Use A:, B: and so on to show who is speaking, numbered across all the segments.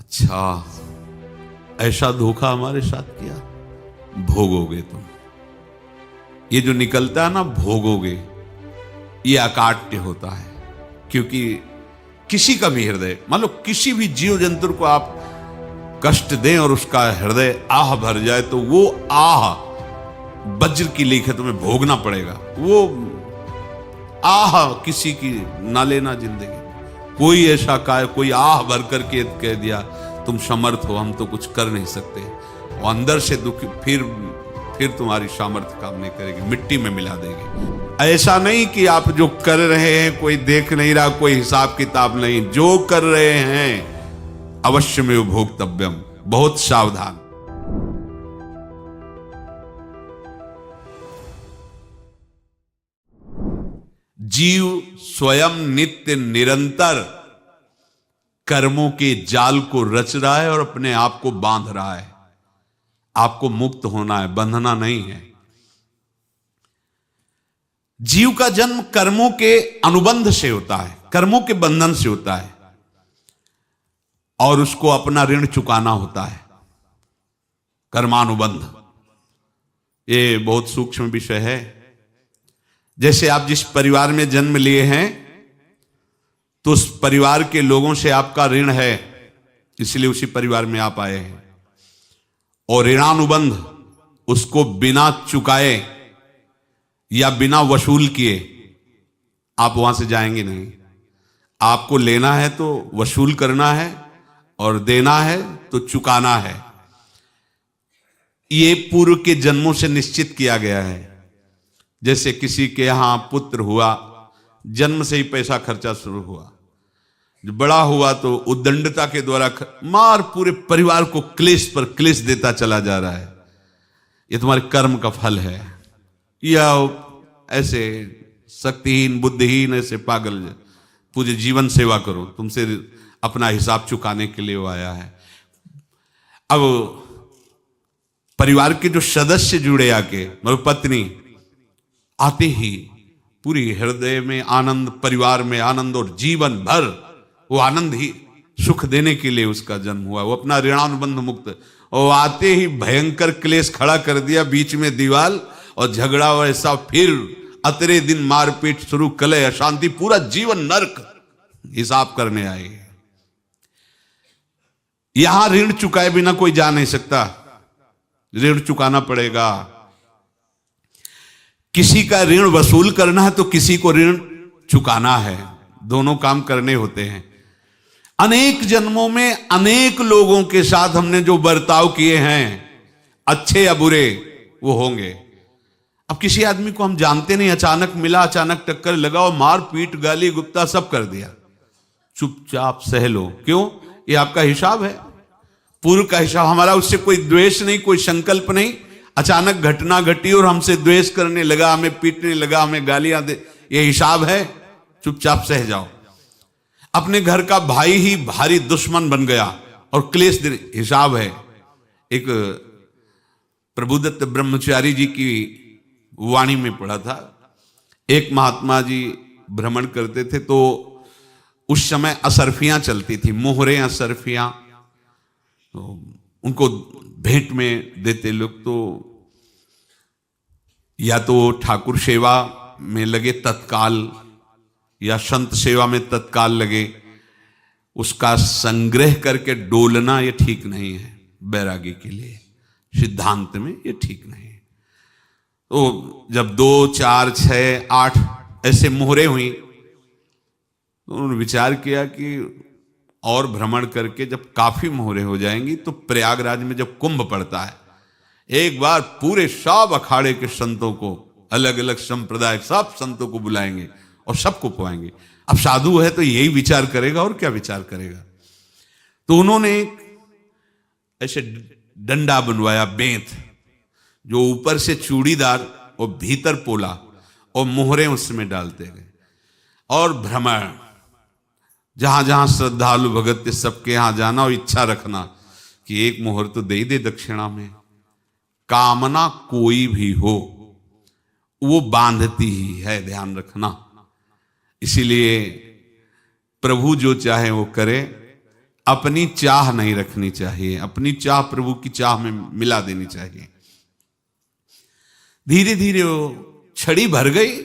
A: अच्छा, ऐसा धोखा हमारे साथ किया, भोगोगे तुम। ये जो निकलता है ना, भोगोगे, ये अकाट्य होता है। क्योंकि किसी का भी हृदय, मान लो किसी भी जीव जंतु को आप कष्ट दें और उसका हृदय आह भर जाए, तो वो आह वज्र की लीक है, तुम्हें भोगना पड़ेगा। वो आह किसी की ना लेना जिंदगी। कोई ऐसा कोई आह भर करके कह दिया तुम समर्थ हो, हम तो कुछ कर नहीं सकते, और अंदर से दुखी, फिर तुम्हारी सामर्थ्य काम नहीं करेगी, मिट्टी में मिला देगी। ऐसा नहीं कि आप जो कर रहे हैं कोई देख नहीं रहा, कोई हिसाब किताब नहीं, जो कर रहे हैं अवश्य में भोक्तव्यम, बहुत सावधान। जीव स्वयं नित्य निरंतर कर्मों के जाल को रच रहा है और अपने आप को बांध रहा है। आपको मुक्त होना है, बंधना नहीं है। जीव का जन्म कर्मों के अनुबंध से होता है, कर्मों के बंधन से होता है, और उसको अपना ऋण चुकाना होता है। कर्मानुबंध ये बहुत सूक्ष्म विषय है। जैसे आप जिस परिवार में जन्म लिए हैं, तो उस परिवार के लोगों से आपका ऋण है, इसलिए उसी परिवार में आप आए हैं। और ऋणानुबंध, उसको बिना चुकाए या बिना वसूल किए आप वहां से जाएंगे नहीं। आपको लेना है तो वसूल करना है, और देना है तो चुकाना है। ये पूर्व के जन्मों से निश्चित किया गया है। जैसे किसी के यहां पुत्र हुआ, जन्म से ही पैसा खर्चा शुरू हुआ, जो बड़ा हुआ तो उद्दंडता के द्वारा मार पूरे परिवार को क्लेश पर क्लेश देता चला जा रहा है। ये तुम्हारे कर्म का फल है। या ऐसे शक्तिहीन बुद्धिहीन ऐसे पागल पूरे जीवन सेवा करो, तुमसे अपना हिसाब चुकाने के लिए वो आया है। अब परिवार के जो सदस्य जुड़े आके, मतलब पत्नी आते ही पूरी हृदय में आनंद, परिवार में आनंद, और जीवन भर वो आनंद ही सुख देने के लिए उसका जन्म हुआ। वो अपना ऋणानुबंध मुक्त, और आते ही भयंकर क्लेश खड़ा कर दिया, बीच में दीवार और झगड़ा वैसा, फिर अतरे दिन मारपीट शुरू, कलह अशांति, पूरा जीवन नरक हिसाब करने आए। यहां ऋण चुकाए बिना कोई जा नहीं सकता, ऋण चुकाना पड़ेगा। किसी का ऋण वसूल करना है तो किसी को ऋण चुकाना है, दोनों काम करने होते हैं। अनेक जन्मों में अनेक लोगों के साथ हमने जो बर्ताव किए हैं, अच्छे या बुरे, वो होंगे। अब किसी आदमी को हम जानते नहीं, अचानक मिला, अचानक टक्कर लगा और मार पीट गाली गुप्ता सब कर दिया, चुपचाप सह लो। क्यों? ये आपका हिसाब है, पूर्व का हिसाब। हमारा उससे कोई द्वेष नहीं, कोई संकल्प नहीं। अचानक घटना घटी और हमसे द्वेष करने लगा, हमें पीटने लगा, हमें गालियां दे, ये हिसाब है, चुपचाप सह जाओ। अपने घर का भाई ही भारी दुश्मन बन गया और क्लेश दे, हिसाब है। एक प्रभुदत्त ब्रह्मचारी जी की वाणी में पढ़ा था, एक महात्मा जी भ्रमण करते थे, तो उस समय असरफियां चलती थी, मोहरे असरफियां, तो उनको भेंट में देते लोग। तो या तो ठाकुर सेवा में लगे तत्काल, या संत सेवा में तत्काल लगे, उसका संग्रह करके डोलना ये ठीक नहीं है। बैरागी के लिए सिद्धांत में ये ठीक नहीं है। तो जब 2, 4, 6, 8 ऐसे मोहरे हुई, तो उन्होंने विचार किया कि और भ्रमण करके जब काफी मोहरे हो जाएंगी तो प्रयागराज में जब कुंभ पड़ता है, एक बार पूरे सब अखाड़े के संतों को, अलग अलग संप्रदाय सब संतों को बुलाएंगे और सबको पवाएंगे। अब साधु है तो यही विचार करेगा, और क्या विचार करेगा। तो उन्होंने ऐसे डंडा बनवाया, बेंत, जो ऊपर से चूड़ीदार और भीतर पोला, और मोहरे उसमें डालते गए। और भ्रमण, जहां जहां श्रद्धालु भगत थे सबके यहां जाना, और इच्छा रखना कि एक मोहर तो दे दे दक्षिणा में। कामना कोई भी हो वो बांधती ही है, ध्यान रखना। इसीलिए प्रभु जो चाहे वो करे, अपनी चाह नहीं रखनी चाहिए, अपनी चाह प्रभु की चाह में मिला देनी चाहिए। धीरे धीरे वो छड़ी भर गई।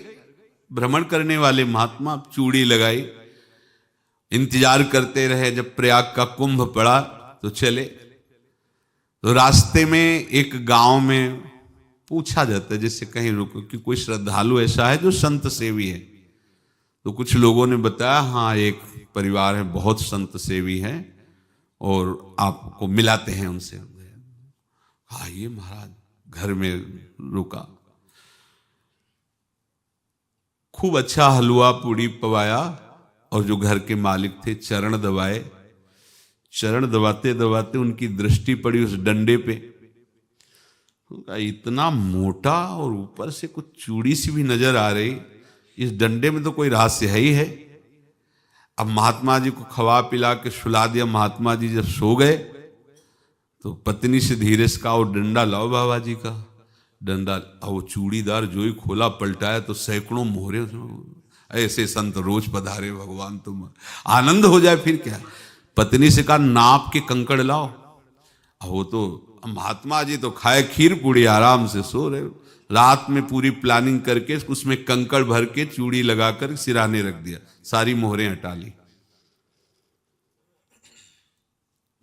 A: भ्रमण करने वाले महात्मा चूड़ी लगाई, इंतजार करते रहे। जब प्रयाग का कुंभ पड़ा तो चले। तो रास्ते में एक गांव में पूछा जाता है, जैसे कहीं रुको कि कोई श्रद्धालु ऐसा है जो संत सेवी है। तो कुछ लोगों ने बताया, हाँ एक परिवार है बहुत संत सेवी है और आपको मिलाते हैं उनसे। आइए महाराज, घर में रुका। खूब अच्छा हलवा पूड़ी पवाया और जो घर के मालिक थे चरण दबाए। चरण दबाते दबाते उनकी दृष्टि पड़ी उस डंडे पे। इतना मोटा और ऊपर से कुछ चूड़ी सी भी नजर आ रही, इस डंडे में तो कोई रहस्य है ही है। अब महात्मा जी को खवा पिला के सुला दिया। महात्मा जी जब सो गए तो पत्नी से धीरे से कहा, वो डंडा लाओ बाबा जी का डंडा। वो चूड़ीदार जो ही खोला पलटाया तो सैकड़ों मोहरे। ऐसे संत रोज पधारे भगवान, तुम आनंद हो जाए फिर क्या। पत्नी से कहा, नाप के कंकड़ लाओ। वो तो महात्मा जी तो खाए खीर पूड़ी, आराम से सो रहे। रात में पूरी प्लानिंग करके उसमें कंकड़ भर के चूड़ी लगाकर सिराने रख दिया, सारी मोहरें हटा ली।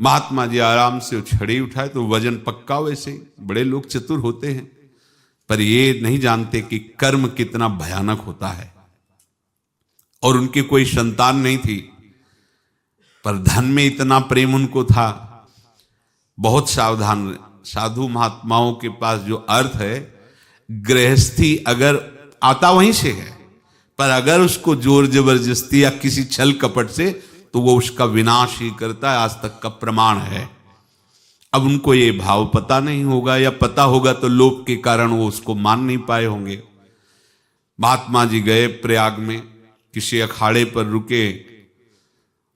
A: महात्मा जी आराम से छड़ी उठाए तो वजन पक्का। वैसे बड़े लोग चतुर होते हैं, पर ये नहीं जानते कि कर्म कितना भयानक होता है। और उनकी कोई संतान नहीं थी, पर धन में इतना प्रेम उनको था। बहुत सावधान। साधु महात्माओं के पास जो अर्थ है, गृहस्थी अगर आता वहीं से है, पर अगर उसको जोर जबरदस्ती या किसी छल कपट से, तो वो उसका विनाश ही करता है। आज तक का प्रमाण है। अब उनको ये भाव पता नहीं होगा, या पता होगा तो लोभ के कारण वो उसको मान नहीं पाए होंगे। महात्मा जी गए प्रयाग में, किसी अखाड़े पर रुके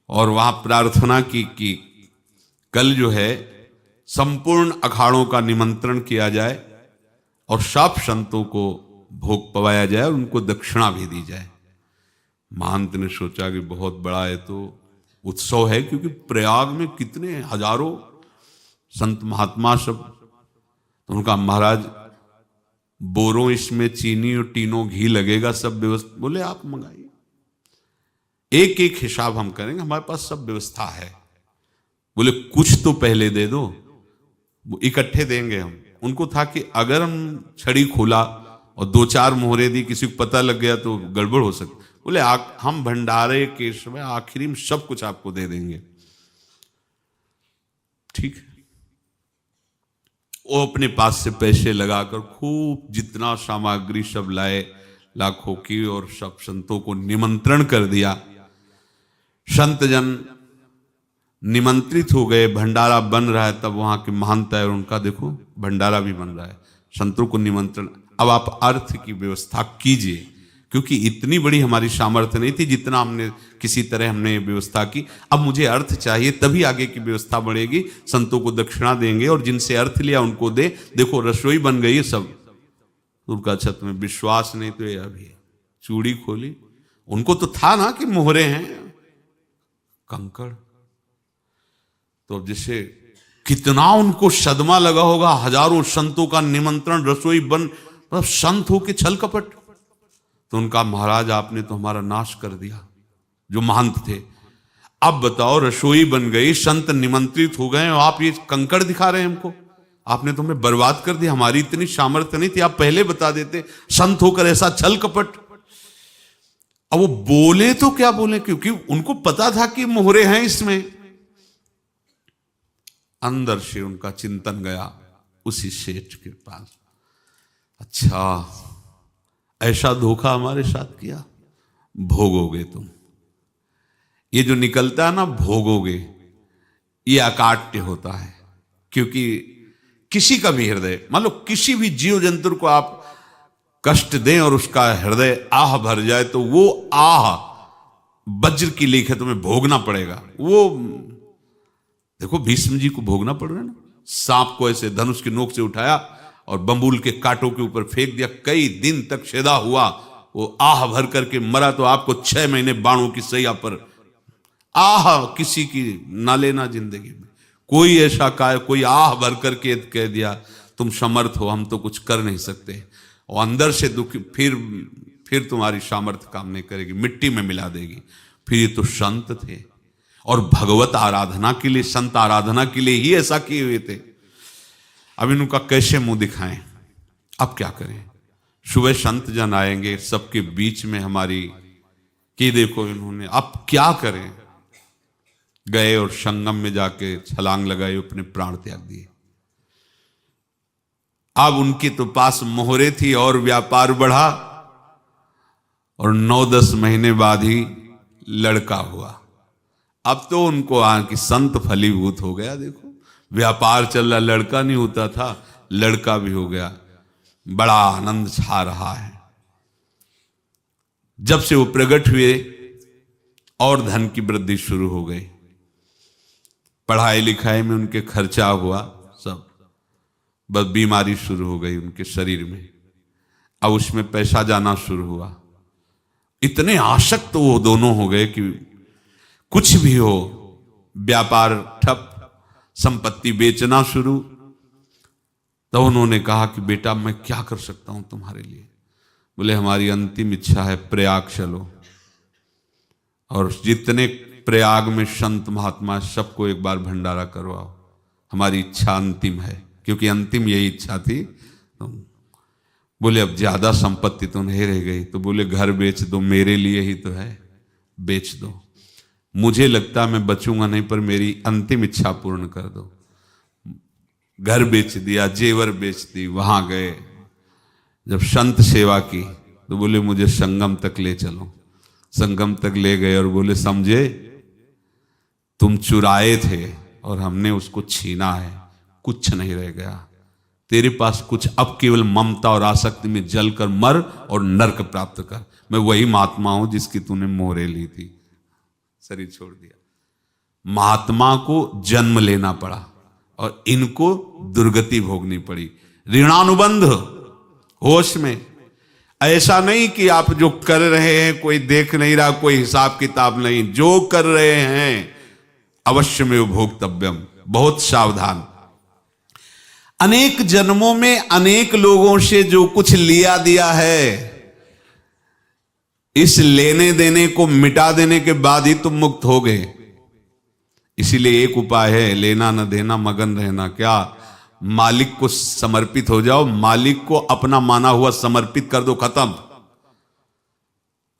A: और वहां प्रार्थना की कि कल जो है संपूर्ण अखाड़ों का निमंत्रण किया जाए और सब संतों को भोग पवाया जाए और उनको दक्षिणा भी दी जाए। महंत ने सोचा कि बहुत बड़ा है तो उत्सव है, क्योंकि प्रयाग में कितने हजारों संत महात्मा सब। तो उनका महाराज बोरों इसमें चीनी और टीनों घी लगेगा, सब व्यवस्था। बोले आप मंगाइए, एक एक हिसाब हम करेंगे, हमारे पास सब व्यवस्था है। बोले कुछ तो पहले दे दो, वो इकट्ठे देंगे हम। उनको था कि अगर हम छड़ी खोला और दो चार मोहरे दी, किसी को पता लग गया तो गड़बड़ हो सकती। बोले हम भंडारे के समय आखिरी में सब कुछ आपको दे देंगे। ठीक है। वो अपने पास से पैसे लगाकर खूब जितना सामग्री सब लाए, लाखों की, और सब संतों को निमंत्रण कर दिया। संत जन निमंत्रित हो गए, भंडारा बन रहा है। तब वहां के महंत है और उनका देखो भंडारा भी बन रहा है, संतों को निमंत्रण। अब आप अर्थ की व्यवस्था कीजिए, क्योंकि इतनी बड़ी हमारी सामर्थ्य नहीं थी जितना हमने किसी तरह हमने व्यवस्था की। अब मुझे अर्थ चाहिए, तभी आगे की व्यवस्था बढ़ेगी। संतों को दक्षिणा देंगे और जिनसे अर्थ लिया उनको दे। देखो रसोई बन गई है सब। उनका छत में विश्वास नहीं तो ये अभी चूड़ी खोली। उनको तो था ना कि मोहरे हैं, कंकड़। तो जैसे कितना उनको सदमा लगा होगा। हजारों संतों का निमंत्रण, रसोई बन, मतलब संत हो के छल कपट। तो उनका महाराज आपने तो हमारा नाश कर दिया, जो महंत थे। अब बताओ रसोई बन गई, संत निमंत्रित हो गए और आप ये कंकड़ दिखा रहे हैं हमको। आपने तो हमें बर्बाद कर दिया। हमारी इतनी सामर्थ्य नहीं थी, आप पहले बता देते। संत होकर ऐसा छल कपट। अब वो बोले तो क्या बोले, क्योंकि उनको पता था कि मोहरे हैं इसमें। अंदर से उनका चिंतन गया उसी सेठ के पास, अच्छा ऐसा धोखा हमारे साथ किया, भोगोगे तुम। ये जो निकलता है ना भोगोगे, ये अकाट्य होता है। क्योंकि किसी का भी हृदय, मान लो किसी भी जीव जंतु को आप कष्ट दें और उसका हृदय आह भर जाए, तो वो आह वज्र की लेख है, तुम्हें भोगना पड़ेगा। वो देखो भीष्म जी को भोगना पड़ रहा है ना। सांप को ऐसे धनुष की नोक से उठाया और बंबूल के कांटों के ऊपर फेंक दिया, कई दिन तक शेदा हुआ, वो आह भर करके मरा। तो आपको 6 महीने बाणों की सैया पर आह किसी की ना लेना जिंदगी में। कोई ऐसा कोई आह भर करके कह दिया तुम समर्थ हो, हम तो कुछ कर नहीं सकते, और अंदर से दुखी, फिर तुम्हारी सामर्थ्य काम नहीं करेगी, मिट्टी में मिला देगी। फिर ये तो संत थे और भगवत आराधना के लिए, संत आराधना के लिए ही ऐसा किए हुए थे। अब इनका कैसे मुंह दिखाएं, अब क्या करें। सुबह संत जन आएंगे, सबके बीच में हमारी कि देखो इन्होंने, अब क्या करें। गए और संगम में जाके छलांग लगाई, अपने प्राण त्याग दिए। अब उनके तो पास मोहरे थी और व्यापार बढ़ा, और 9-10 महीने बाद ही लड़का हुआ। अब तो उनको कि संत फलीभूत हो गया। देखो व्यापार चल रहा, लड़का नहीं होता था, लड़का भी हो गया। बड़ा आनंद छा रहा है। जब से वो प्रकट हुए और धन की वृद्धि शुरू हो गई, पढ़ाई लिखाई में उनके खर्चा हुआ सब, बस बीमारी शुरू हो गई उनके शरीर में। अब उसमें पैसा जाना शुरू हुआ। इतने आसक्त तो वो दोनों हो गए कि कुछ भी हो, व्यापार ठप, संपत्ति बेचना शुरू। तो उन्होंने कहा कि बेटा मैं क्या कर सकता हूं तुम्हारे लिए। बोले हमारी अंतिम इच्छा है प्रयाग चलो, और जितने प्रयाग में संत महात्मा सबको एक बार भंडारा करवाओ, हमारी इच्छा अंतिम है। क्योंकि अंतिम यही इच्छा थी। तो बोले अब ज्यादा संपत्ति तो नहीं रह गई। तो बोले घर बेच दो, मेरे लिए ही तो है, बेच दो। मुझे लगता मैं बचूंगा नहीं, पर मेरी अंतिम इच्छा पूर्ण कर दो। घर बेच दिया, जेवर बेच दी। वहां गए, जब संत सेवा की तो बोले मुझे संगम तक ले चलो। संगम तक ले गए और बोले समझे तुम चुराए थे और हमने उसको छीना है, कुछ नहीं रह गया तेरे पास कुछ, अब केवल ममता और आसक्ति में जलकर मर और नरक प्राप्त कर। मैं वही महात्मा हूं जिसकी तूने मोहरे ली थी, शरीर छोड़ दिया। महात्मा को जन्म लेना पड़ा और इनको दुर्गति भोगनी पड़ी। ऋणानुबंध होश में, ऐसा नहीं कि आप जो कर रहे हैं कोई देख नहीं रहा, कोई हिसाब किताब नहीं, जो कर रहे हैं अवश्य में भोक्तव्यम, बहुत सावधान। अनेक जन्मों में अनेक लोगों से जो कुछ लिया दिया है, इस लेने देने को मिटा देने के बाद ही तुम मुक्त हो गए। इसीलिए एक उपाय है, लेना न देना मगन रहना। क्या? मालिक को समर्पित हो जाओ, मालिक को अपना माना हुआ समर्पित कर दो, खत्म।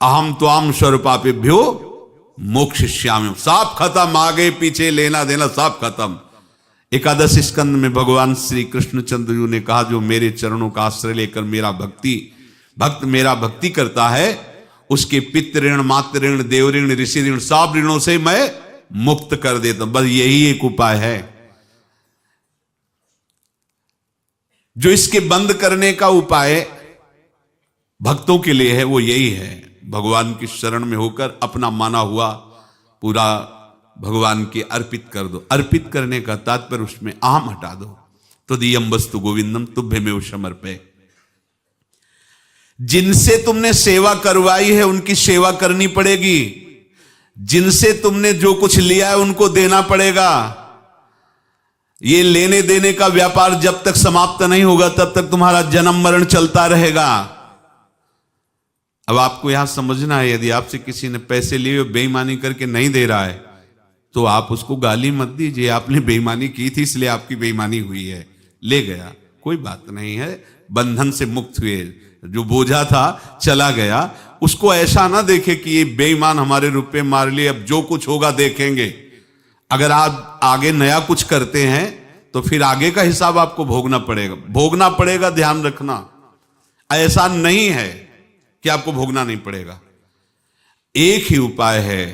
A: अहम त्वाम स्वरूपापेभ्यो मोक्षयिष्यामि, सब खत्म। आगे पीछे लेना देना सब खत्म। एकादश स्कंद में भगवान श्री कृष्णचंद्र जी ने कहा जो मेरे चरणों का आश्रय लेकर भक्त मेरा भक्ति करता है, उसके पितृ ऋण, मातृ ऋण, देव ऋण, ऋषि ऋण, सब ऋणों से मैं मुक्त कर देता हूं। बस यही एक उपाय है जो इसके बंद करने का उपाय भक्तों के लिए है, वो यही है, भगवान की शरण में होकर अपना माना हुआ पूरा भगवान के अर्पित कर दो। अर्पित करने का तात्पर्य उसमें अहम हटा दो। तो दियम वस्तु गोविंदम तुभ्यमेव समर्पये। जिनसे तुमने सेवा करवाई है उनकी सेवा करनी पड़ेगी, जिनसे तुमने जो कुछ लिया है उनको देना पड़ेगा। ये लेने देने का व्यापार जब तक समाप्त नहीं होगा तब तक तुम्हारा जन्म मरण चलता रहेगा। अब आपको यहां समझना है, यदि आपसे किसी ने पैसे लिए बेईमानी करके नहीं दे रहा है तो आप उसको गाली मत दीजिए, आपने बेईमानी की थी इसलिए आपकी बेईमानी हुई है, ले गया, कोई बात नहीं है, बंधन से मुक्त हुए, जो बोझा था चला गया। उसको ऐसा ना देखे कि ये बेईमान हमारे रुपए मार लिए, अब जो कुछ होगा देखेंगे। अगर आप आगे नया कुछ करते हैं तो फिर आगे का हिसाब आपको भोगना पड़ेगा, ध्यान रखना। ऐसा नहीं है कि आपको भोगना नहीं पड़ेगा। एक ही उपाय है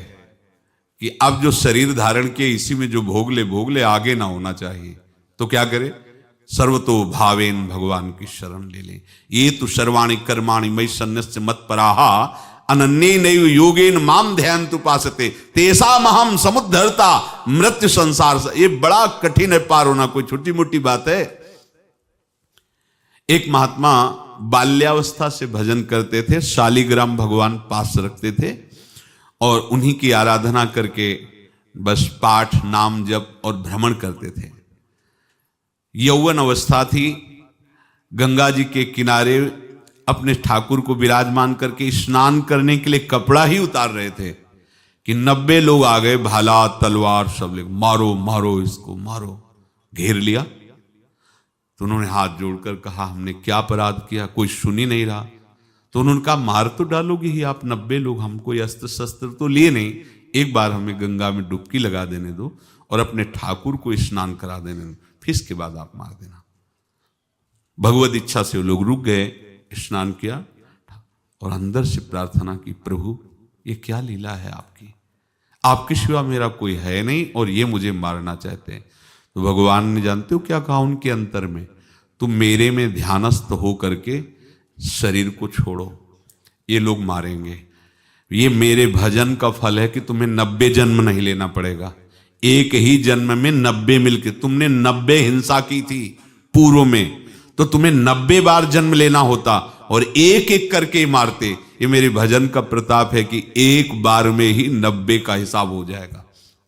A: कि अब जो शरीर धारण किए इसी में जो भोग ले, आगे ना होना चाहिए। तो क्या करे? सर्वतो भावेन भगवान की शरण ले ले। ये तो सर्वाणि कर्माणि मयि सन्न्यस्य मत्पराः अनन्येनैव योगेन माम ध्यायन्तु उपासते तेषामहं समुद्धर्ता मृत्यु संसार से। ये बड़ा कठिन है पार होना, कोई छोटी मोटी बात है। एक महात्मा बाल्यावस्था से भजन करते थे, शालिग्राम भगवान पास रखते थे और उन्हीं की आराधना करके बस पाठ नाम जप और भ्रमण करते थे। यौवन अवस्था थी, गंगा जी के किनारे अपने ठाकुर को विराजमान करके स्नान करने के लिए कपड़ा ही उतार रहे थे कि 90 लोग आ गए, भाला तलवार सब ले, मारो मारो इसको मारो, घेर लिया। तो उन्होंने हाथ जोड़कर कहा हमने क्या अपराध किया, कोई सुन ही नहीं रहा। तो उन्होंने कहा मार तो डालोगे ही आप 90 लोग, हम कोई अस्त्र शस्त्र तो लिए नहीं, एक बार हमें गंगा में डुबकी लगा देने दो और अपने ठाकुर को स्नान करा देने दो, फिर इसके बाद आप मार देना। भगवत इच्छा से वो लोग रुक गए, स्नान किया और अंदर से प्रार्थना की, प्रभु ये क्या लीला है आपकी, आपके सिवा मेरा कोई है नहीं और ये मुझे मारना चाहते हैं। तो भगवान ने जानते हो क्या कहा उनके अंतर में, तुम मेरे में ध्यानस्थ हो करके शरीर को छोड़ो, ये लोग मारेंगे, ये मेरे भजन का फल है कि तुम्हें 90 जन्म नहीं लेना पड़ेगा, एक ही जन्म में 90 मिलके, तुमने 90 हिंसा की थी पूर्व में, तो तुम्हें 90 बार जन्म लेना होता और एक एक करके मारते। ये मेरे भजन का प्रताप है कि एक बार में ही 90 का हिसाब हो जाएगा।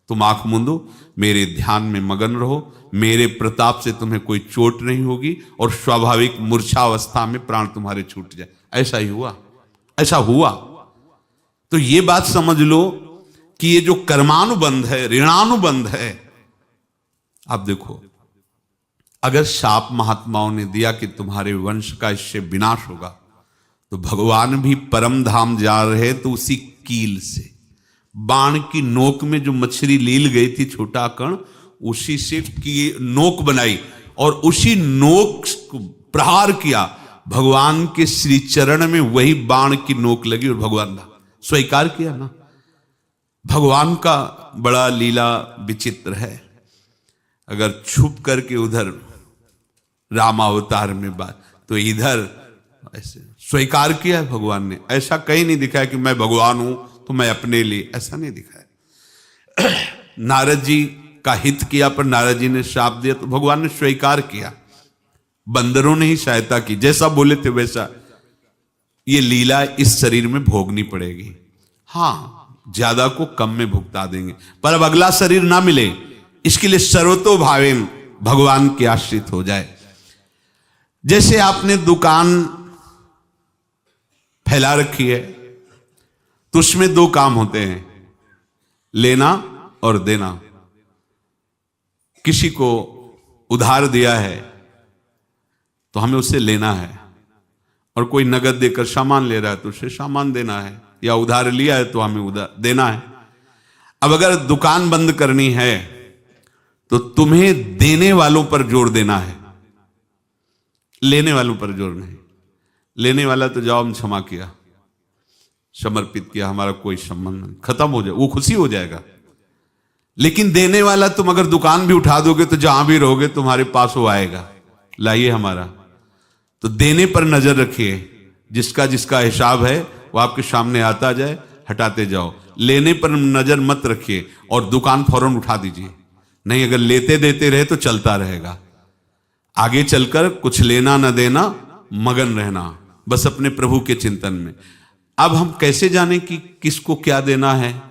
A: तुम आंख मूंदो, मेरे ध्यान में मगन रहो, मेरे प्रताप से तुम्हें कोई चोट नहीं होगी और स्वाभाविक मूर्छावस्था में प्राण तुम्हारे छूट जाए। ऐसा ही हुआ, ऐसा हुआ। तो ये बात समझ लो कि ये जो कर्मानुबंध है, ऋणानुबंध है। अब देखो, अगर शाप महात्माओं ने दिया कि तुम्हारे वंश का इससे विनाश होगा, तो भगवान भी परम धाम जा रहे तो उसी कील से, बाण की नोक में जो मछली लील गई थी छोटा कण, उसी से की नोक बनाई और उसी नोक को प्रहार किया, भगवान के श्री चरण में वही बाण की नोक लगी और भगवान ने स्वीकार किया ना। भगवान का बड़ा लीला विचित्र है। अगर छुप करके उधर रामावतार में बात, तो इधर ऐसे स्वीकार किया है भगवान ने। ऐसा कहीं नहीं दिखाया कि मैं भगवान हूं तो मैं अपने लिए, ऐसा नहीं दिखाया। नारद जी का हित किया पर नारद जी ने श्राप दिया तो भगवान ने स्वीकार किया। बंदरों ने ही सहायता की, जैसा बोले थे वैसा। ये लीला इस शरीर में भोगनी पड़ेगी। हाँ, ज्यादा को कम में भुगता देंगे, पर अब अगला शरीर ना मिले, इसके लिए सर्वतो भावेन भगवान के आश्रित हो जाए। जैसे आपने दुकान फैला रखी है तो उसमें दो काम होते हैं, लेना और देना। किसी को उधार दिया है तो हमें उससे लेना है, और कोई नगद देकर सामान ले रहा है तो उससे सामान देना है, या उधार लिया है तो हमें उधार देना है। अब अगर दुकान बंद करनी है तो तुम्हें देने वालों पर जोर देना है, लेने वालों पर जोर नहीं। लेने वाला तो जाओ हम क्षमा किया, समर्पित किया, हमारा कोई संबंध नहीं, खत्म हो जाए, वो खुशी हो जाएगा। लेकिन देने वाला तुम अगर दुकान भी उठा दोगे तो जहां भी रहोगे तुम्हारे पास वो आएगा, लाइए हमारा। तो देने पर नजर रखिए, जिसका जिसका हिसाब है वो आपके सामने आता जाए, हटाते जाओ। लेने पर नजर मत रखिए और दुकान फौरन उठा दीजिए, नहीं अगर लेते देते रहे तो चलता रहेगा। आगे चलकर कुछ लेना न देना, मगन रहना बस अपने प्रभु के चिंतन में। अब हम कैसे जाने कि किसको क्या देना है,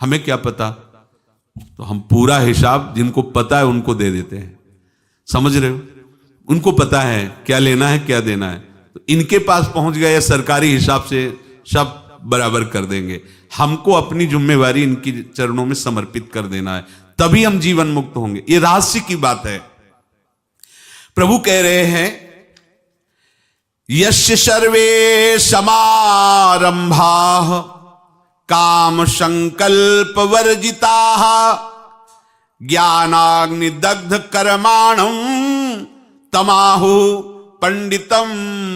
A: हमें क्या पता? तो हम पूरा हिसाब जिनको पता है उनको दे देते हैं, समझ रहे हो? उनको पता है क्या लेना है क्या देना है, तो इनके पास पहुंच गए या सरकारी हिसाब से सब बराबर कर देंगे। हमको अपनी जिम्मेवारी इनकी चरणों में समर्पित कर देना है, तभी हम जीवन मुक्त होंगे। ये रहस्य की बात है। प्रभु कह रहे हैं, यस्य सर्वे समारंभाः काम संकल्प वर्जिताः ज्ञानाग्नि दग्ध कर्माणं तमाहु पंडितम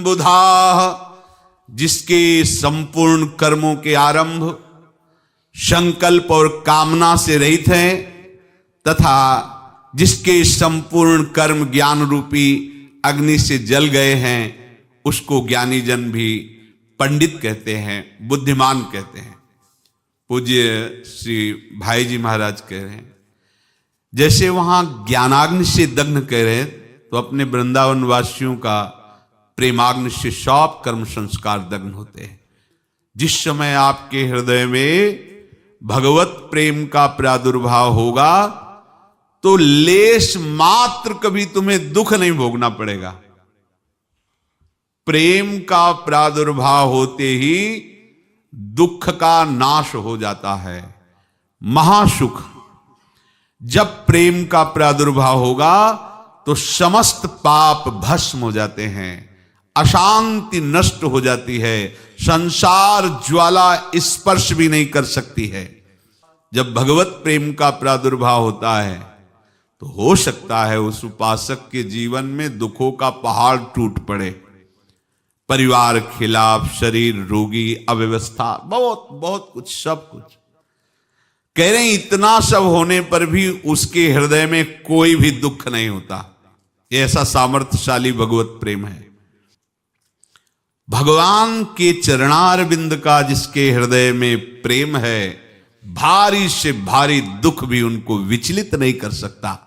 A: बुधाः। जिसके संपूर्ण कर्मों के आरंभ संकल्प और कामना से रहित हैं, तथा जिसके संपूर्ण कर्म ज्ञान रूपी अग्नि से जल गए हैं, उसको ज्ञानी जन भी पंडित कहते हैं, बुद्धिमान कहते हैं। पूज्य श्री भाई जी महाराज कह रहे हैं, जैसे वहां ज्ञानाग्नि से दग्न कह रहे हैं, तो अपने वृंदावन वासियों का प्रेमाग्नि से सब कर्म संस्कार दग्न होते हैं। जिस समय आपके हृदय में भगवत प्रेम का प्रादुर्भाव होगा तो लेश मात्र कभी तुम्हें दुख नहीं भोगना पड़ेगा। प्रेम का प्रादुर्भाव होते ही दुख का नाश हो जाता है, महासुख। जब प्रेम का प्रादुर्भाव होगा तो समस्त पाप भस्म हो जाते हैं, अशांति नष्ट हो जाती है, संसार ज्वाला स्पर्श भी नहीं कर सकती है। जब भगवत प्रेम का प्रादुर्भाव होता है तो हो सकता है उस उपासक के जीवन में दुखों का पहाड़ टूट पड़े, परिवार खिलाफ, शरीर रोगी, अव्यवस्था, बहुत बहुत कुछ, सब कुछ। कह रहे हैं इतना सब होने पर भी उसके हृदय में कोई भी दुख नहीं होता। ये ऐसा सामर्थ्यशाली भगवत प्रेम है। भगवान के चरणारविंद का जिसके हृदय में प्रेम है, भारी से भारी दुख भी उनको विचलित नहीं कर सकता।